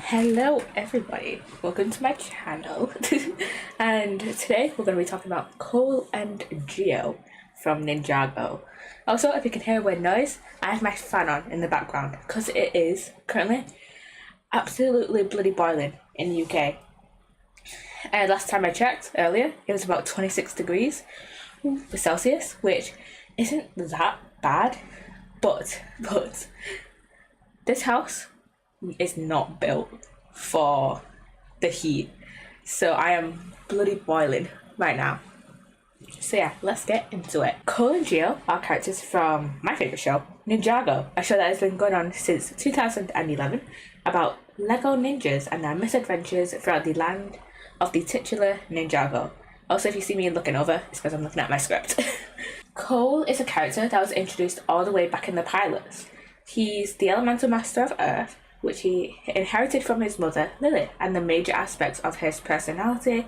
Hello everybody, welcome to my channel. And today we're going to be talking about Cole and Geo from Ninjago. Also, if you can hear a weird noise, I have my fan on in the background because it is currently absolutely bloody boiling in the UK. And last time I checked earlier, it was about 26 degrees Celsius, which isn't that bad, but this house is not built for the heat, so I am bloody boiling right now. So yeah, let's get into it. Cole and Geo are characters from my favourite show, Ninjago, a show that has been going on since 2011 about Lego ninjas and their misadventures throughout the land of the titular Ninjago. Also, if you see me looking over, it's because I'm looking at my script. Cole is a character that was introduced all the way back in the pilots. He's the elemental master of Earth, which he inherited from his mother, Lily, and the major aspects of his personality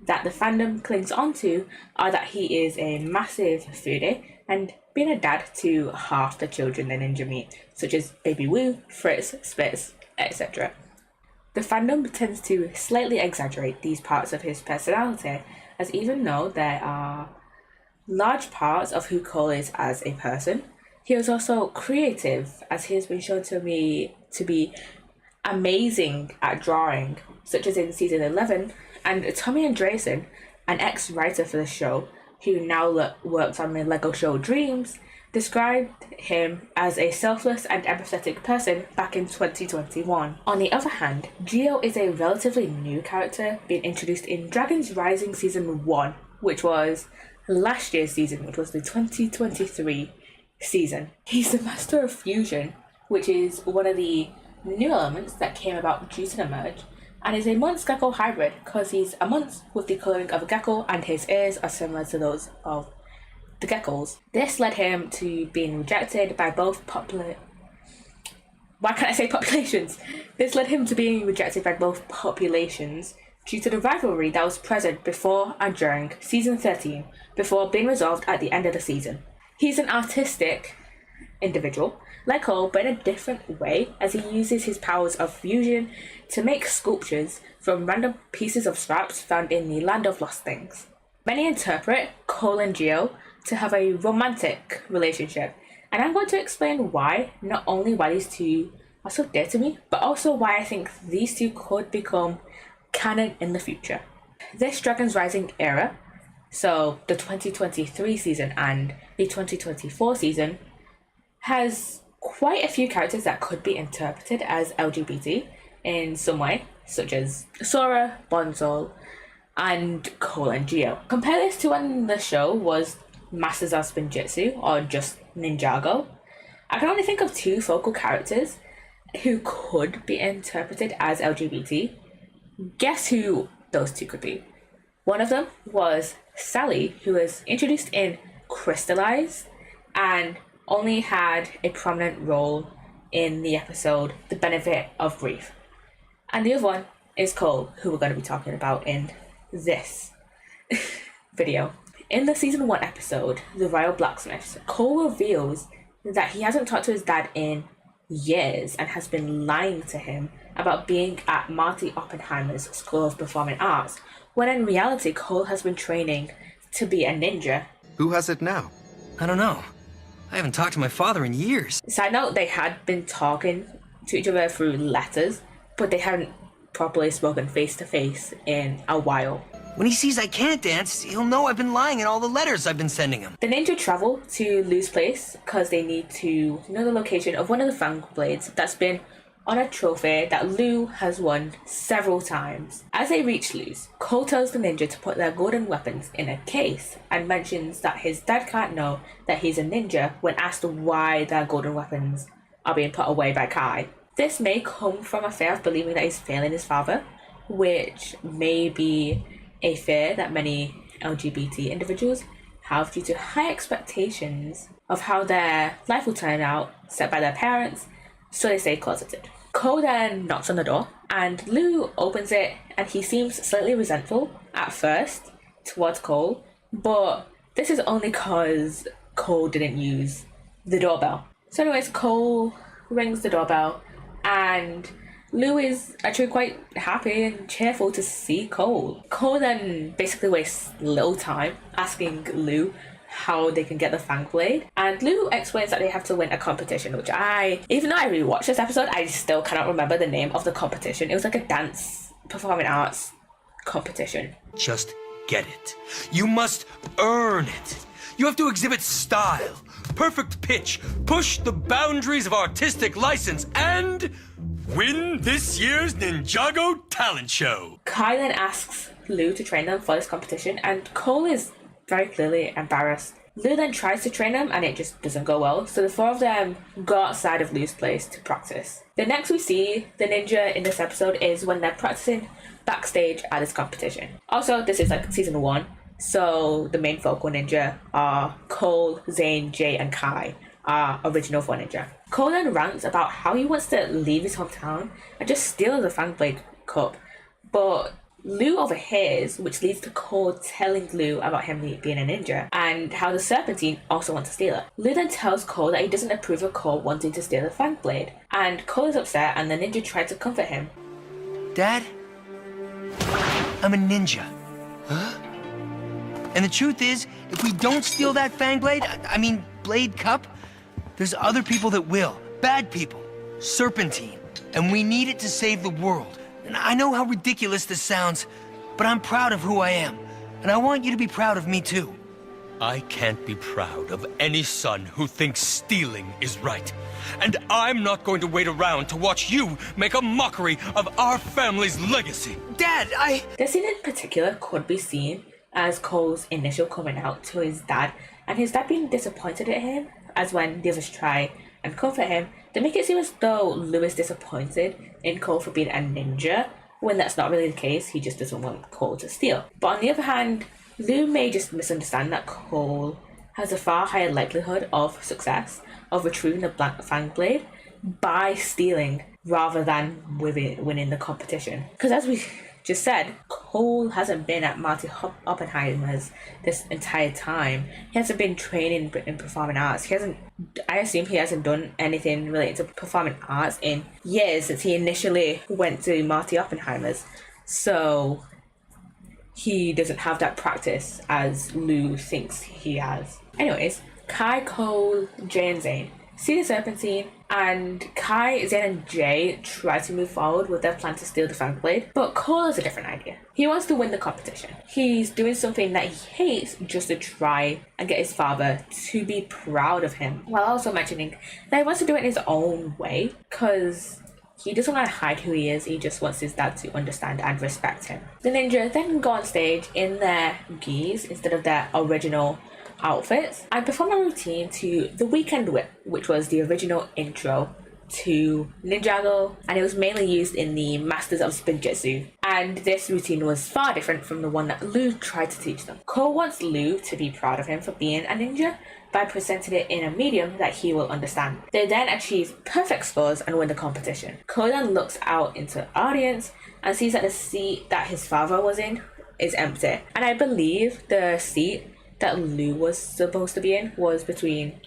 that the fandom clings onto are that he is a massive foodie and being a dad to half the children the ninja meet, such as Baby Woo, Fritz, Spitz, etc. The fandom tends to slightly exaggerate these parts of his personality, as even though there are large parts of who Cole is as a person, he was also creative, as he has been shown to me to be amazing at drawing, such as in season 11. And Tommy Andresen, an ex-writer for the show, who now works on the Lego show Dreams, described him as a selfless and empathetic person back in 2021. On the other hand, Geo is a relatively new character being introduced in Dragon's Rising Season 1, which was last year's season, which was the 2023 season. He's the master of fusion, which is one of the new elements that came about due to the merge, and is a monster-gecko hybrid because he's a monster with the colouring of a gecko and his ears are similar to those of the geckos. This led him to being rejected by both populations? This led him to being rejected by both populations due to the rivalry that was present before and during season 13, before being resolved at the end of the season. He's an artistic individual, like Cole, but in a different way, as he uses his powers of fusion to make sculptures from random pieces of scraps found in the land of lost things. Many interpret Cole and Geo to have a romantic relationship, and I'm going to explain why, not only why these two are so dear to me, but also why I think these two could become canon in the future. This Dragon's Rising era, so the 2023 season and the 2024 season, has quite a few characters that could be interpreted as LGBT in some way, such as Sora, Bonzo, and Cole and Geo. Compare this to when the show was Masters of Spinjitzu or just Ninjago. I can only think of two focal characters who could be interpreted as LGBT. Guess who those two could be? One of them was Sally, who was introduced in Crystallized and only had a prominent role in the episode The Benefit of Grief. And the other one is Cole, who we're going to be talking about in this video. In the season 1 episode, The Royal Blacksmiths, Cole reveals that he hasn't talked to his dad in years and has been lying to him about being at Marty Oppenheimer's School of Performing Arts, when in reality Cole has been training to be a ninja. Who has it now? I don't know. I haven't talked to my father in years. Side note, they had been talking to each other through letters, but they hadn't properly spoken face to face in a while. When he sees I can't dance, he'll know I've been lying in all the letters I've been sending him. The ninja travel to Lu's place because they need to know the location of one of the Fang Blades that's been on a trophy that Lu has won several times. As they reach Lu's, Cole tells the ninja to put their golden weapons in a case and mentions that his dad can't know that he's a ninja when asked why their golden weapons are being put away by Kai. This may come from a fear of believing that he's failing his father, which may be a fear that many LGBT individuals have due to high expectations of how their life will turn out set by their parents, so they stay closeted. Cole then knocks on the door and Lu opens it, and he seems slightly resentful at first towards Cole, but this is only because Cole didn't use the doorbell. So anyways, Cole rings the doorbell and Lou is actually quite happy and cheerful to see Cole. Cole then basically wastes little time asking Lou how they can get the Fang Blade, and Lou explains that they have to win a competition, which even though I rewatched this episode, I still cannot remember the name of the competition. It was like a dance, performing arts competition. Just get it. You must earn it. You have to exhibit style, perfect pitch, push the boundaries of artistic license, and win this year's Ninjago talent show. Kai then asks Lou to train them for this competition, and Cole is very clearly embarrassed. Lou then tries to train him and it just doesn't go well, so the four of them go outside of Lou's place to practice. The next we see the ninja in this episode is when they're practicing backstage at this competition. Also, this is like season 1, so the main focal ninja are Cole, Zane, Jay, and Kai, our original 4 ninja. Cole then rants about how he wants to leave his hometown and just steal the Fang Blade cup, but Lou overhears, which leads to Cole telling Lou about him being a ninja and how the Serpentine also wants to steal it. Lou then tells Cole that he doesn't approve of Cole wanting to steal the Fang Blade, and Cole is upset and the ninja tries to comfort him. Dad, I'm a ninja. Huh? And the truth is, if we don't steal that Fang Blade, I mean Blade Cup, there's other people that will. Bad people. Serpentine. And we need it to save the world. And I know how ridiculous this sounds, but I'm proud of who I am. And I want you to be proud of me too. I can't be proud of any son who thinks stealing is right. And I'm not going to wait around to watch you make a mockery of our family's legacy. Dad, This scene in particular could be seen as Cole's initial coming out to his dad, and his dad being disappointed at him, as when the others try and comfort him, they make it seem as though Lou is disappointed in Cole for being a ninja, when that's not really the case. He just doesn't want Cole to steal. But on the other hand, Lou may just misunderstand that Cole has a far higher likelihood of success of retrieving the Fang Blade by stealing rather than winning the competition. Because as we just said, Cole hasn't been at Marty Oppenheimer's this entire time. He hasn't been training in performing arts. I assume he hasn't done anything related to performing arts in years since he initially went to Marty Oppenheimer's. So he doesn't have that practice as Lou thinks he has. Anyways, Kai, Cole, Jay, and Zane see the Serpentine, and Kai, Zane, and Jay try to move forward with their plan to steal the Fang Blade, but Cole has a different idea. He wants to win the competition. He's doing something that he hates just to try and get his father to be proud of him, while also mentioning that he wants to do it in his own way, because he doesn't want to hide who he is. He just wants his dad to understand and respect him. The ninja then go on stage in their gis instead of their original outfits and perform a routine to The Weekend Whip, which was the original intro to Ninjago, and it was mainly used in the Masters of Spinjitzu. And this routine was far different from the one that Lou tried to teach them. Cole wants Lou to be proud of him for being a ninja by presenting it in a medium that he will understand. They then achieve perfect scores and win the competition. Cole then looks out into the audience and sees that the seat that his father was in is empty. And I believe the seat that Lou was supposed to be in was between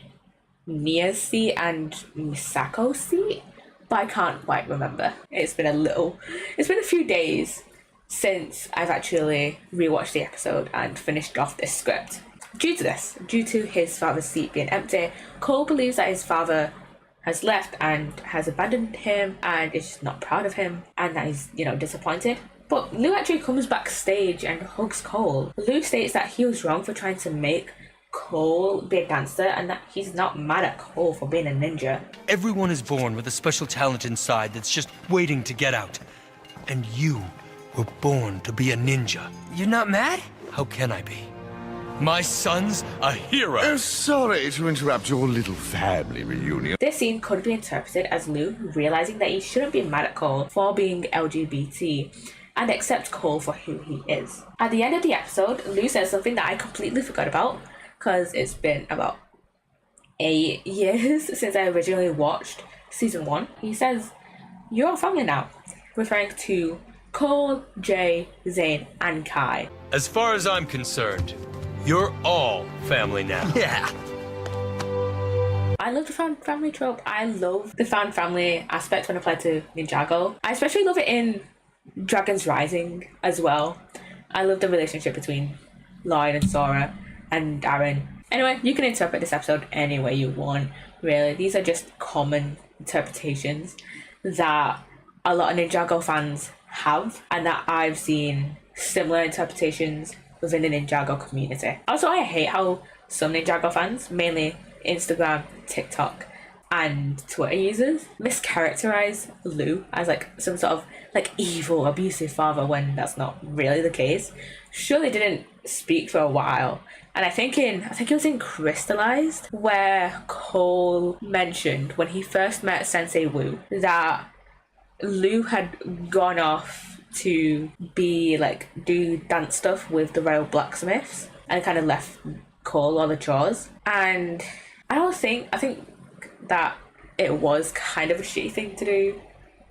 Mia's seat and Misako's seat, but I can't quite remember. It's been a few days since I've actually rewatched the episode and finished off this script. Due to his father's seat being empty, Cole believes that his father has left and has abandoned him and is just not proud of him, and that he's, disappointed. But Lou actually comes backstage and hugs Cole. Lou states that he was wrong for trying to make Cole be a dancer and that he's not mad at Cole for being a ninja. Everyone is born with a special talent inside that's just waiting to get out. And you were born to be a ninja. You're not mad? How can I be? My son's a hero. Oh, sorry to interrupt your little family reunion. This scene could be interpreted as Lou realizing that he shouldn't be mad at Cole for being LGBT and accept Cole for who he is. At the end of the episode, Lou says something that I completely forgot about because it's been about 8 years since I originally watched season 1. He says, "You're a family now," referring to Cole, Jay, Zane, and Kai. As far as I'm concerned, you're all family now. Yeah. I I love the found family trope. I love the found family aspect when applied to Ninjago. I especially love it in Dragon's Rising as well. I love the relationship between Lloyd and Sora and Aaron. Anyway, you can interpret this episode any way you want, really. These are just common interpretations that a lot of Ninjago fans have, and that I've seen similar interpretations within the Ninjago community. Also, I hate how some Ninjago fans, mainly Instagram, TikTok, and Twitter users, mischaracterize Lou as like some sort of like evil, abusive father when that's not really the case. Sure, they didn't speak for a while, and I think it was in Crystallized where Cole mentioned when he first met Sensei Wu that Lou had gone off to do dance stuff with the royal blacksmiths and kind of left Cole all the chores. And I think that it was kind of a shitty thing to do,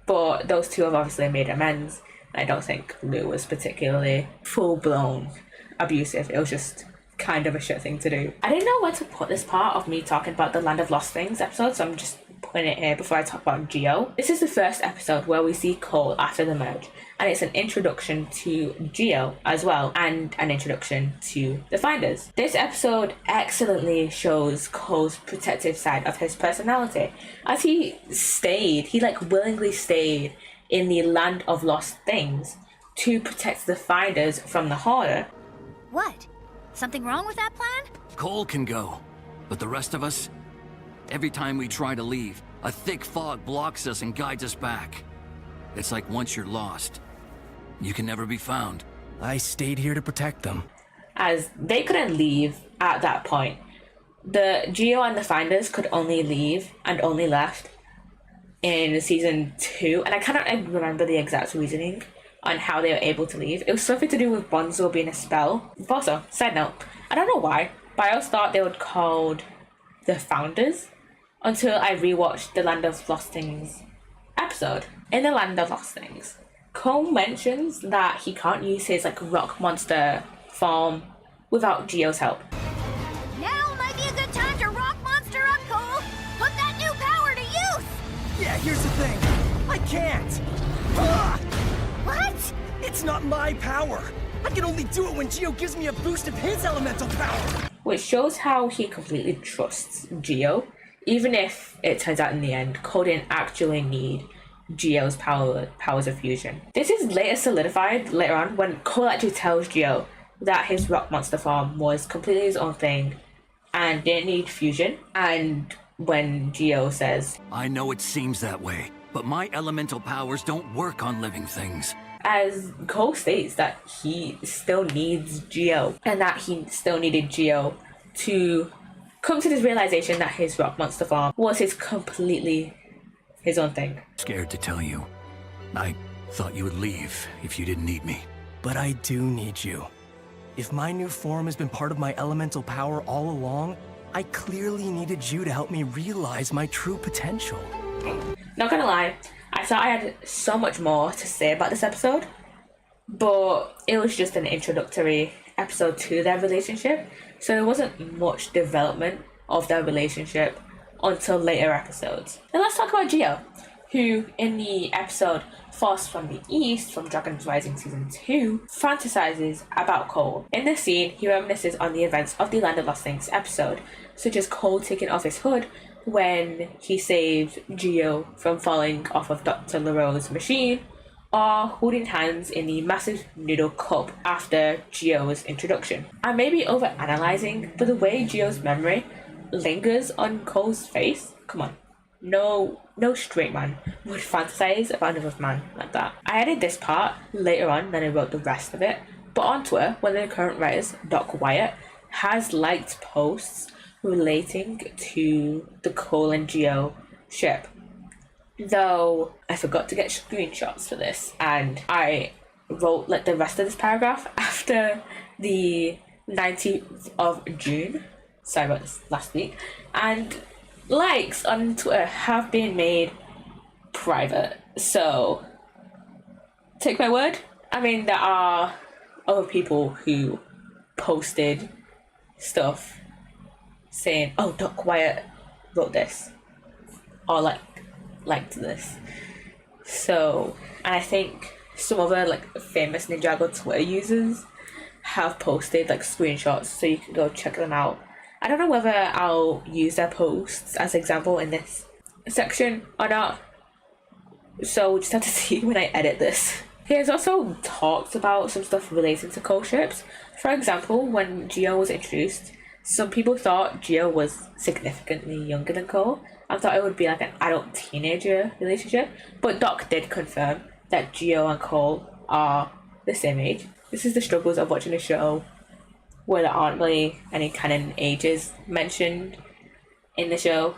but those two have obviously made amends. I don't think Lou was particularly full-blown abusive. It was just kind of a shit thing to do. I didn't know where to put this part of me talking about the Land of Lost Things episode, so I'm just putting it here before I talk about Geo. This is the first episode where we see Cole after the merge, and it's an introduction to Geo as well, and an introduction to the Finders. This episode excellently shows Cole's protective side of his personality, as he willingly stayed in the Land of Lost Things to protect the Finders from the Hoarder. What? Something wrong with that plan? Cole can go, but the rest of us? Every time we try to leave, a thick fog blocks us and guides us back. It's like once you're lost, you can never be found. I stayed here to protect them. As they couldn't leave at that point. The Geo and the Finders could only leave and only left in season 2, and I cannot remember the exact reasoning on how they were able to leave. It was something to do with Bonzo being a spell. Also, side note, I don't know why, but I always thought they would called the Founders until I rewatched the Land of Lost Things episode. In the Land of Lost Things, Cole mentions that he can't use his rock monster form without Geo's help. Now might be a good time to rock monster up, Cole! Put that new power to use! Yeah, here's the thing. I can't. Ah! What? It's not my power. I can only do it when Geo gives me a boost of his elemental power. Which shows how he completely trusts Geo, even if it turns out in the end Cole didn't actually need Geo's powers of fusion. This is later solidified later on when Cole actually tells Geo that his rock monster form was completely his own thing and didn't need fusion. And when Geo says, I know it seems that way, but my elemental powers don't work on living things. as Cole states that he still needs Geo and that he still needed Geo to come to this realization that his rock monster form was completely his own thing. Scared to tell you. I thought you would leave if you didn't need me. But I do need you. If my new form has been part of my elemental power all along, I clearly needed you to help me realize my true potential. Not gonna lie, I thought I had so much more to say about this episode, but it was just an introductory episode to their relationship, so there wasn't much development of their relationship until later episodes. Now let's talk about Geo, who in the episode Force from the East from Dragon's Rising Season 2 fantasizes about Cole. In this scene, he reminisces on the events of the Land of Lost Things episode, such as Cole taking off his hood when he saved Geo from falling off of Dr. LaRoe's machine, or holding hands in the massive noodle cup after Geo's introduction. I may be overanalyzing, but the way Geo's memory lingers on Cole's face, come on. No straight man would fantasize about another man like that. I added this part later on than I wrote the rest of it, but on Twitter, one of the current writers, Doc Wyatt, has liked posts relating to the Cole and Geo ship. Though I forgot to get screenshots for this, and I wrote the rest of this paragraph after the 19th of June. Sorry about this last week. And likes on Twitter have been made private, so take my word. I mean, there are other people who posted stuff saying, oh, Doc Wyatt wrote this or liked this. So, and I think some other like famous Ninjago Twitter users have posted like screenshots, so you can go check them out. I don't know whether I'll use their posts as example in this section or not, so we'll just have to see when I edit this. He has also talked about some stuff relating to Cole ships. For example, when Gio was introduced, some people thought Gio was significantly younger than Cole and thought it would be like an adult teenager relationship, but Doc did confirm that Gio and Cole are the same age. This is the struggles of watching a show where there aren't really any canon ages mentioned in the show,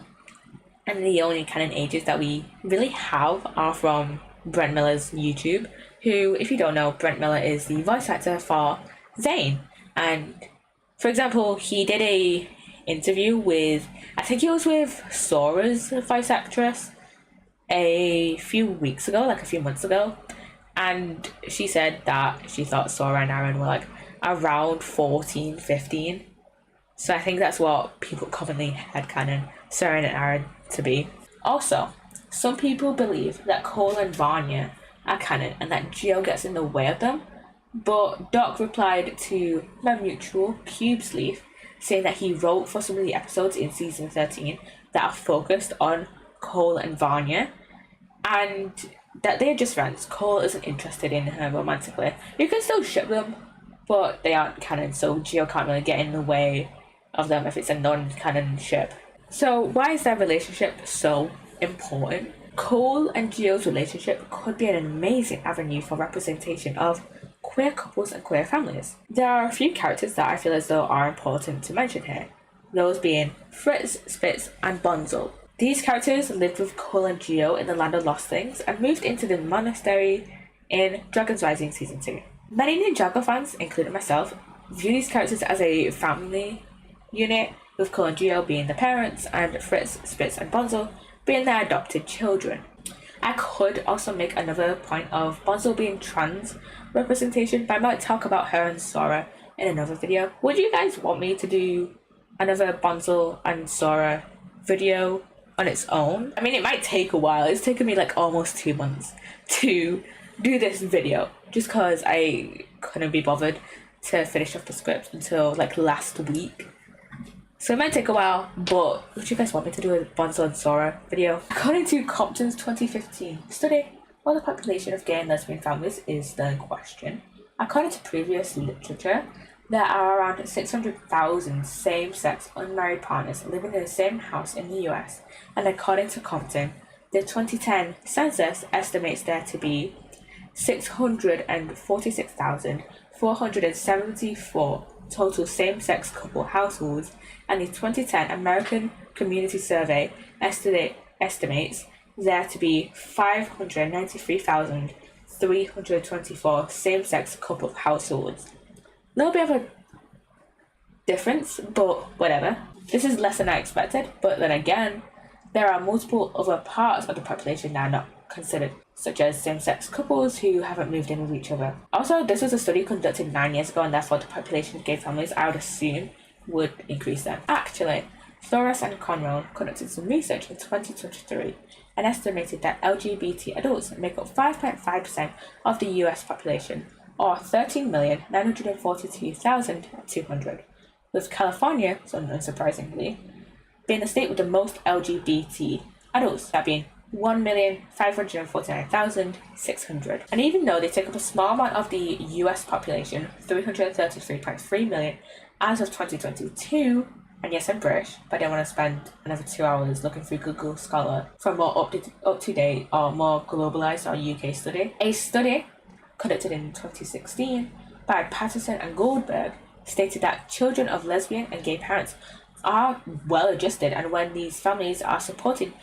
and the only canon ages that we really have are from Brent Miller's YouTube, who, if you don't know, Brent Miller is the voice actor for Zane. And for example, he did a interview with, I think it was with Sora's voice actress a few weeks ago, like a few months ago, and she said that she thought Sora and Aaron were like around 14, 15. So I think that's what people commonly headcanon Sora and Aaron to be. Also, some people believe that Cole and Vanya are canon and that Gio gets in the way of them, but Doc replied to my mutual Cube's Leaf saying that he wrote for some of the episodes in season 13 that are focused on Cole and Vanya, and that they're just friends. Cole isn't interested in her romantically. You can still ship them, but they aren't canon, so Gio can't really get in the way of them if it's a non-canon ship. So why is their relationship so important? Cole and Gio's relationship could be an amazing avenue for representation of queer couples and queer families. There are a few characters that I feel as though are important to mention here, those being Fritz, Spitz, and Bonzel. These characters lived with Cole and Gio in the Land of Lost Things and moved into the monastery in Dragon's Rising Season 2. Many Ninjago fans, including myself, view these characters as a family unit, with Cole and Gio being the parents and Fritz, Spitz, and Bonzel being their adopted children. I could also make another point of Bonzel being trans representation, but I might talk about her and Sora in another video. Would you guys want me to do another Bonzel and Sora video on its own? I mean, it might take a while. It's taken me like almost 2 months to do this video just because I couldn't be bothered to finish off the script until like last week. So it might take a while, but would you guys want me to do a Bonzel and Sora video? According to Compton's 2015 study, while the population of gay and lesbian families is the question, according to previous literature, there are around 600,000 same-sex unmarried partners living in the same house in the US, and according to Compton, the 2010 census estimates there to be 646,474 total same-sex couple households, and the 2010 American Community Survey estimates there to be 593,324 same-sex couple households. A little bit of a difference, but whatever. This is less than I expected, but then again, there are multiple other parts of the population that are not considered, such as same-sex couples who haven't moved in with each other. Also, this was a study conducted 9 years ago, and therefore the population of gay families, I would assume, would increase then. Actually, Flores and Conroe conducted some research in 2023 and estimated that LGBT adults make up 5.5% of the US population, or 13,942,200, with California, so unsurprisingly, being the state with the most LGBT adults, that being 1,549,600. And even though they take up a small amount of the US population, 333.3 million, as of 2022, and yes, I'm British, but I don't want to spend another 2 hours looking through Google Scholar for a more up-to-date or more globalized or UK study. A study conducted in 2016 by Patterson and Goldberg stated that children of lesbian and gay parents are well adjusted, and when these families are supported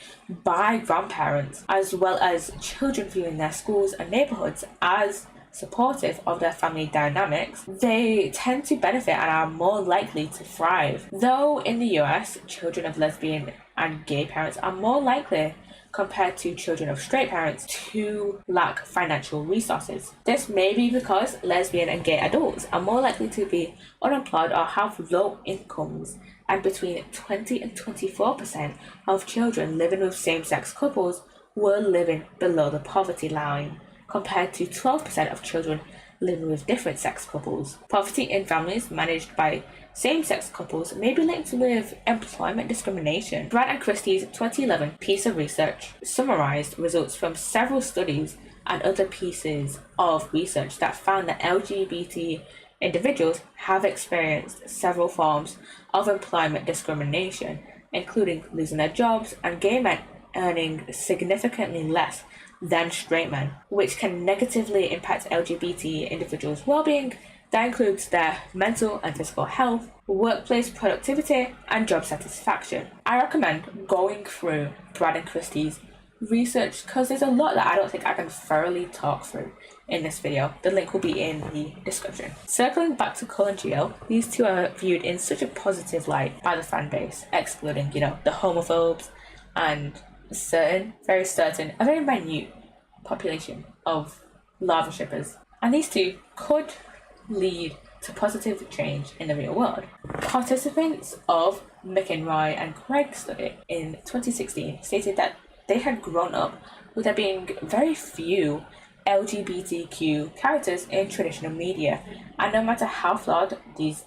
by grandparents, as well as children viewing their schools and neighborhoods as supportive of their family dynamics, they tend to benefit and are more likely to thrive. Though in the US, children of lesbian and gay parents are more likely compared to children of straight parents who lack financial resources. This may be because lesbian and gay adults are more likely to be unemployed or have low incomes, and between 20 and 24% of children living with same-sex couples were living below the poverty line, compared to 12% of children living with different sex couples. Poverty in families managed by same-sex couples may be linked with employment discrimination. Brad and Christie's 2011 piece of research summarized results from several studies and other pieces of research that found that LGBT individuals have experienced several forms of employment discrimination, including losing their jobs and gay men earning significantly less than straight men, which can negatively impact LGBT individuals' well-being. That includes their mental and physical health, workplace productivity, and job satisfaction. I recommend going through Brad and Christie's research because there's a lot that I don't think I can thoroughly talk through in this video. The link will be in the description. Circling back to Cole and Gio, these two are viewed in such a positive light by the fan base, excluding, the homophobes and a very minute population of lava shippers. And these two could lead to positive change in the real world. Participants of McInroy and Craig study in 2016 stated that they had grown up with there being very few LGBTQ characters in traditional media, and no matter how flawed these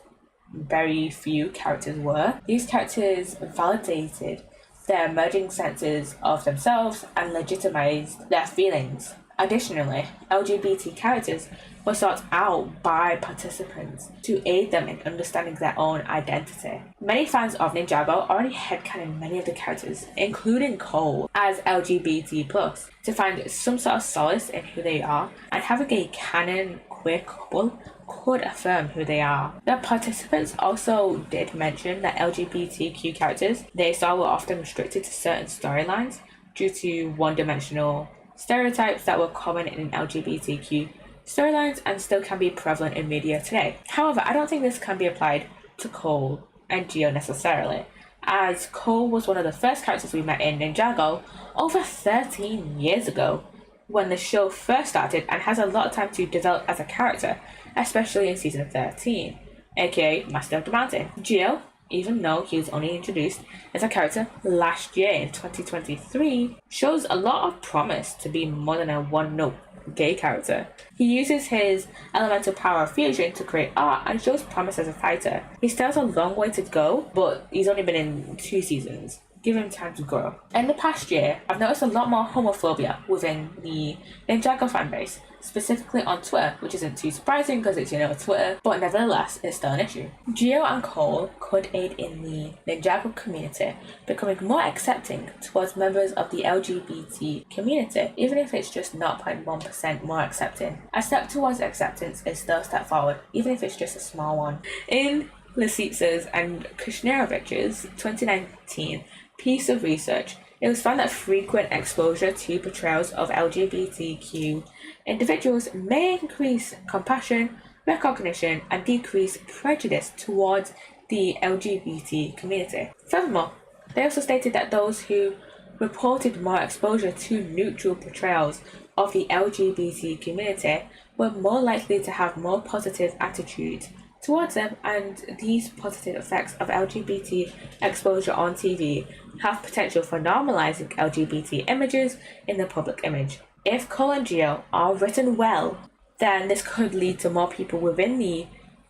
very few characters were, these characters validated their emerging senses of themselves and legitimized their feelings. Additionally, LGBT characters were sought out by participants to aid them in understanding their own identity. Many fans of Ninjago already headcanon many of the characters, including Cole, as LGBT+, to find some sort of solace in who they are, and having a canon queer couple could affirm who they are. The participants also did mention that LGBTQ characters they saw were often restricted to certain storylines due to one-dimensional stereotypes that were common in LGBTQ storylines and still can be prevalent in media today. However, I don't think this can be applied to Cole and Gio necessarily, as Cole was one of the first characters we met in Ninjago over 13 years ago when the show first started, and has a lot of time to develop as a character, especially in season 13, aka Master of the Mountain. Gio, even though he was only introduced as a character last year in 2023, shows a lot of promise to be more than a one-note gay character. He uses his elemental power of fusion to create art and shows promise as a fighter. He still has a long way to go, but he's only been in 2 seasons. Give him time to grow. In the past year, I've noticed a lot more homophobia within the Ninjago fanbase, specifically on Twitter, which isn't too surprising because it's, Twitter, but nevertheless, it's still an issue. Gio and Cole could aid in the Ninjago community becoming more accepting towards members of the LGBT community, even if it's just 0.1% more accepting. A step towards acceptance is still a step forward, even if it's just a small one. In Lisitsa's and Kushnerovich's 2019 piece of research, it was found that frequent exposure to portrayals of LGBTQ individuals may increase compassion, recognition, and decrease prejudice towards the LGBT community. Furthermore, they also stated that those who reported more exposure to neutral portrayals of the LGBT community were more likely to have more positive attitudes towards them, and these positive effects of LGBT exposure on TV have potential for normalizing LGBT images in the public image. If Cole and Gio are written well, then this could lead to more people within the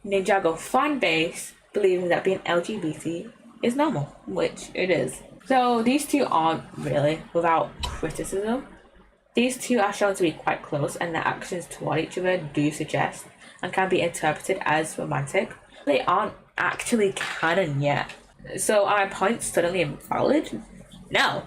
Ninjago fan base believing that being LGBT is normal, which it is. So these two aren't really without criticism. These two are shown to be quite close, and their actions toward each other do suggest and can be interpreted as romantic. They aren't actually canon yet. So are my points suddenly invalid? No.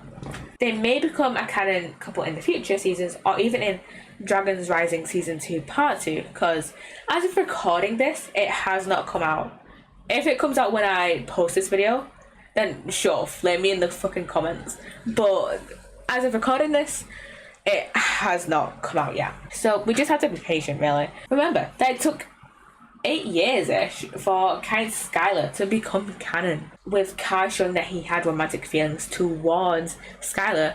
They may become a canon couple in the future seasons, or even in Dragon's Rising Season 2 Part 2, because as of recording this, it has not come out. If it comes out when I post this video, then sure, flame me in the fucking comments. But as of recording this, it has not come out yet. So we just have to be patient, really. Remember that it took 8 years-ish for Kai Skylar to become canon, with Kai showing that he had romantic feelings towards Skylar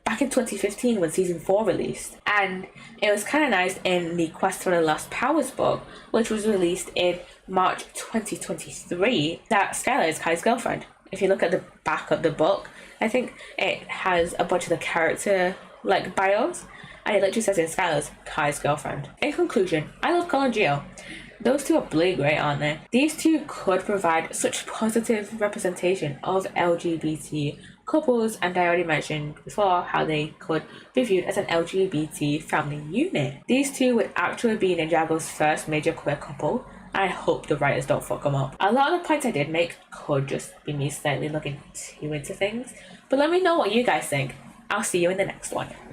back in 2015 when season 4 released, and it was canonized in the Quest for the Lost Powers book, which was released in March 2023, that Skylar is Kai's girlfriend. If you look at the back of the book, I think it has a bunch of the character like bios, and it literally says in Skylar's Kai's girlfriend. In conclusion, I love Cole and Geo. Those two are bloody great, aren't they? These two could provide such positive representation of LGBT couples, and I already mentioned before how they could be viewed as an LGBT family unit. These two would actually be Ninjago's first major queer couple, and I hope the writers don't fuck them up. A lot of the points I did make could just be me slightly looking too into things, but let me know what you guys think. I'll see you in the next one.